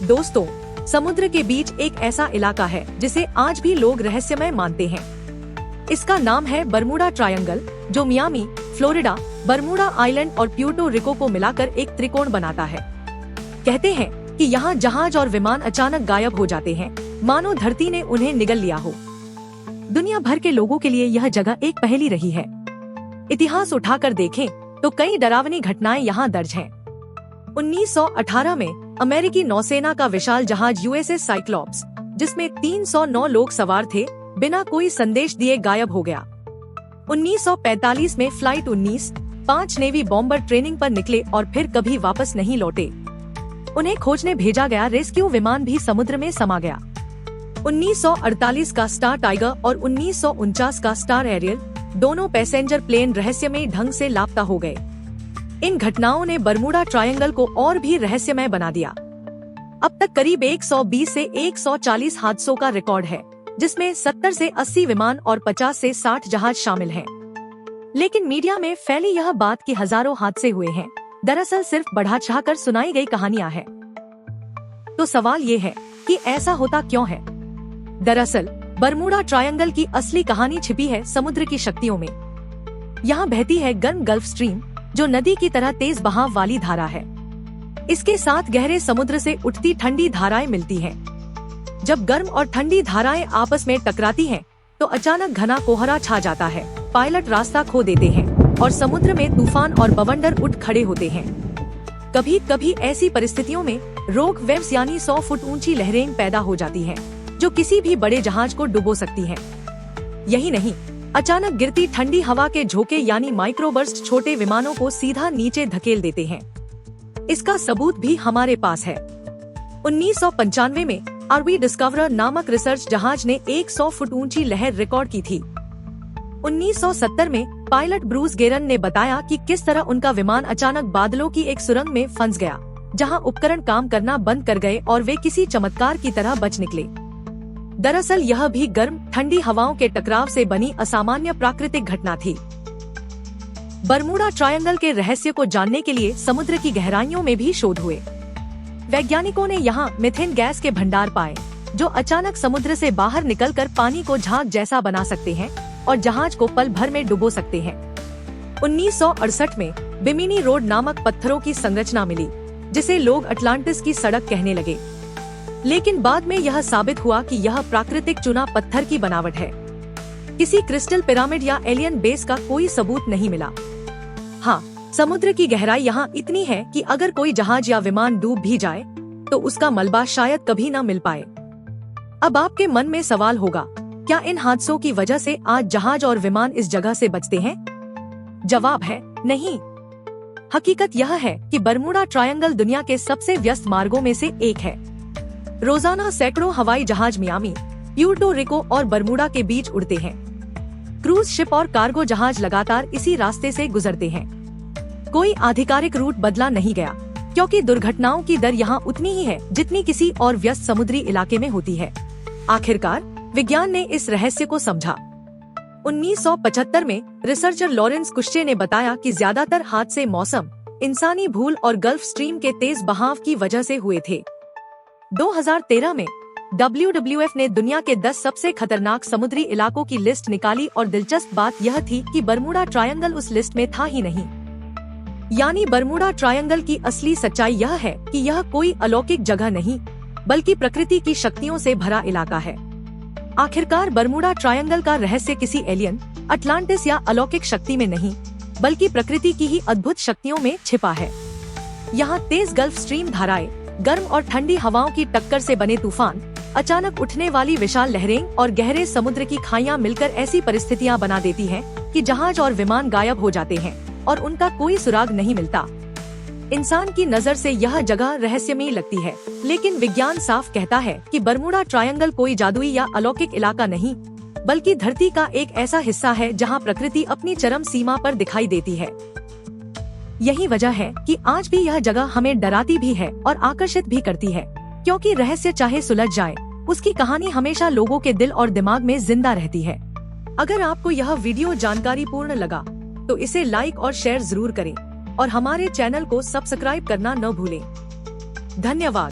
दोस्तों, समुद्र के बीच एक ऐसा इलाका है जिसे आज भी लोग रहस्यमय मानते हैं। इसका नाम है बरमूडा ट्रायंगल, जो मियामी, फ्लोरिडा, बरमूडा आइलैंड और प्यूर्टो रिको को मिलाकर एक त्रिकोण बनाता है। कहते हैं कि यहाँ जहाज और विमान अचानक गायब हो जाते हैं, मानो धरती ने उन्हें निगल लिया हो। दुनिया भर के लोगों के लिए यह जगह एक पहेली रही है। इतिहास उठाकर देखें तो कई डरावनी घटनाएं यहाँ दर्ज हैं। 1918 में अमेरिकी नौसेना का विशाल जहाज यूएसएस साइक्लॉप्स, जिसमें 309 लोग सवार थे, बिना कोई संदेश दिए गायब हो गया। 1945 में फ्लाइट 19, 5 नेवी बॉम्बर ट्रेनिंग पर निकले और फिर कभी वापस नहीं लौटे। उन्हें खोजने भेजा गया रेस्क्यू विमान भी समुद्र में समा गया। 1948 का स्टार टाइगर और 1949 का स्टार एरियल, दोनों पैसेंजर प्लेन रहस्यमय ढंग से लापता हो गए। इन घटनाओं ने बरमूडा ट्रायंगल को और भी रहस्यमय बना दिया। अब तक करीब 120 से 140 हादसों का रिकॉर्ड है, जिसमें 70 से 80 विमान और 50 से 60 जहाज शामिल हैं। लेकिन मीडिया में फैली यह बात कि हजारों हादसे हुए हैं, दरअसल सिर्फ बढ़ा चढ़ाकर सुनाई गई कहानियां हैं। तो सवाल ये है कि ऐसा होता क्यों है? दरअसल बरमूडा ट्रायंगल की असली कहानी छिपी है समुद्र की शक्तियों में। यहाँ बहती है गर्म गल्फ स्ट्रीम, जो नदी की तरह तेज बहाव वाली धारा है। इसके साथ गहरे समुद्र से उठती ठंडी धाराएं मिलती हैं। जब गर्म और ठंडी धाराएं आपस में टकराती हैं, तो अचानक घना कोहरा छा जाता है। पायलट रास्ता खो देते हैं और समुद्र में तूफान और बवंडर उठ खड़े होते हैं। कभी कभी ऐसी परिस्थितियों में रोक वेव्स यानी 100 फुट ऊंची लहरें पैदा हो जाती हैं, जो किसी भी बड़े जहाज को डुबो सकती हैं। यही नहीं, अचानक गिरती ठंडी हवा के झोंके यानी माइक्रोबर्स्ट छोटे विमानों को सीधा नीचे धकेल देते हैं। इसका सबूत भी हमारे पास है। 1995 में आरवी डिस्कवरर नामक रिसर्च जहाज ने 100 फुट ऊंची लहर रिकॉर्ड की थी। 1970 में पायलट ब्रूस गेरन ने बताया कि किस तरह उनका विमान अचानक बादलों की एक सुरंग में फंस गया, जहां उपकरण काम करना बंद कर गए और वे किसी चमत्कार की तरह बच निकले। दरअसल यह भी गर्म ठंडी हवाओं के टकराव से बनी असामान्य प्राकृतिक घटना थी। बरमूडा ट्रायंगल के रहस्य को जानने के लिए समुद्र की गहराइयों में भी शोध हुए। वैज्ञानिकों ने यहाँ मीथेन गैस के भंडार पाए, जो अचानक समुद्र से बाहर निकलकर पानी को झाग जैसा बना सकते हैं और जहाज को पल भर में डुबो सकते हैं। 1968 में बिमिनी रोड नामक पत्थरों की संरचना मिली, जिसे लोग अटलांटिस की सड़क कहने लगे। लेकिन बाद में यह साबित हुआ कि यह प्राकृतिक चुना पत्थर की बनावट है। किसी क्रिस्टल पिरामिड या एलियन बेस का कोई सबूत नहीं मिला। हाँ, समुद्र की गहराई यहाँ इतनी है कि अगर कोई जहाज या विमान डूब भी जाए, तो उसका मलबा शायद कभी न मिल पाए। अब आपके मन में सवाल होगा, क्या इन हादसों की वजह से आज जहाज और विमान इस जगह से बचते हैं? जवाब है नहीं। हकीकत यह है कि बरमूडा ट्रायंगल दुनिया के सबसे व्यस्त मार्गों में से एक है। रोजाना सैकड़ों हवाई जहाज मियामी, प्यूर्टो रिको और बरमूडा के बीच उड़ते हैं। क्रूज शिप और कार्गो जहाज लगातार इसी रास्ते से गुजरते हैं। कोई आधिकारिक रूट बदला नहीं गया, क्योंकि दुर्घटनाओं की दर यहाँ उतनी ही है जितनी किसी और व्यस्त समुद्री इलाके में होती है। आखिरकार विज्ञान ने इस रहस्य को समझा। 1975 में रिसर्चर लॉरेंस कुश्चे ने बताया कि ज्यादातर हादसे मौसम, इंसानी भूल और गल्फ स्ट्रीम के तेज बहाव की वजह से हुए थे। 2013 में WWF ने दुनिया के 10 सबसे खतरनाक समुद्री इलाकों की लिस्ट निकाली और दिलचस्प बात यह थी कि बरमूडा ट्रायंगल उस लिस्ट में था ही नहीं। यानी बरमूडा ट्रायंगल की असली सच्चाई यह है कि यह कोई अलौकिक जगह नहीं, बल्कि प्रकृति की शक्तियों से भरा इलाका है। आखिरकार बरमूडा ट्रायंगल का रहस्य किसी एलियन, अटलांटिस या अलौकिक शक्ति में नहीं, बल्कि प्रकृति की ही अद्भुत शक्तियों में छिपा है। यहाँ तेज गल्फ स्ट्रीम धाराएं, गर्म और ठंडी हवाओं की टक्कर से बने तूफान, अचानक उठने वाली विशाल लहरें और गहरे समुद्र की खाइयां मिलकर ऐसी परिस्थितियां बना देती हैं कि जहाज और विमान गायब हो जाते हैं और उनका कोई सुराग नहीं मिलता। इंसान की नजर से यह जगह रहस्यमयी लगती है, लेकिन विज्ञान साफ कहता है कि बरमूडा ट्रायंगल कोई जादुई या अलौकिक इलाका नहीं, बल्कि धरती का एक ऐसा हिस्सा है जहां प्रकृति अपनी चरम सीमा पर दिखाई देती है। यही वजह है कि आज भी यह जगह हमें डराती भी है और आकर्षित भी करती है, क्योंकि रहस्य चाहे सुलझ जाए, उसकी कहानी हमेशा लोगों के दिल और दिमाग में जिंदा रहती है। अगर आपको यह वीडियो जानकारी पूर्ण लगा, तो इसे लाइक और शेयर जरूर करें और हमारे चैनल को सब्सक्राइब करना न भूलें। धन्यवाद।